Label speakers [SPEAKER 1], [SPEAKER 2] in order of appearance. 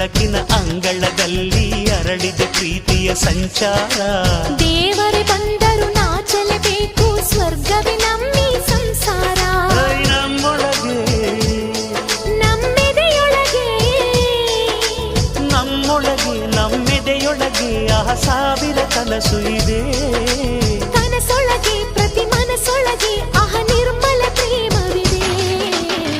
[SPEAKER 1] ಬೆಳಕಿನ ಅಂಗಳದಲ್ಲಿ ಅರಳಿದ ಪ್ರೀತಿಯ ಸಂಚಾರ.
[SPEAKER 2] ದೇವರೇ ಬಂದರು ನಾಚಲೇಬೇಕು, ಸ್ವರ್ಗವೇ ನಮ್ಮಿ ಸಂಸಾರ.
[SPEAKER 1] ನಮ್ಮೊಳಗೆ
[SPEAKER 2] ನಮ್ಮೆದೆಯೊಳಗೆ
[SPEAKER 1] ನಮ್ಮೆದೆಯೊಳಗೆ ಆ ಸಾವಿರ ಕನಸು ಇದೆ.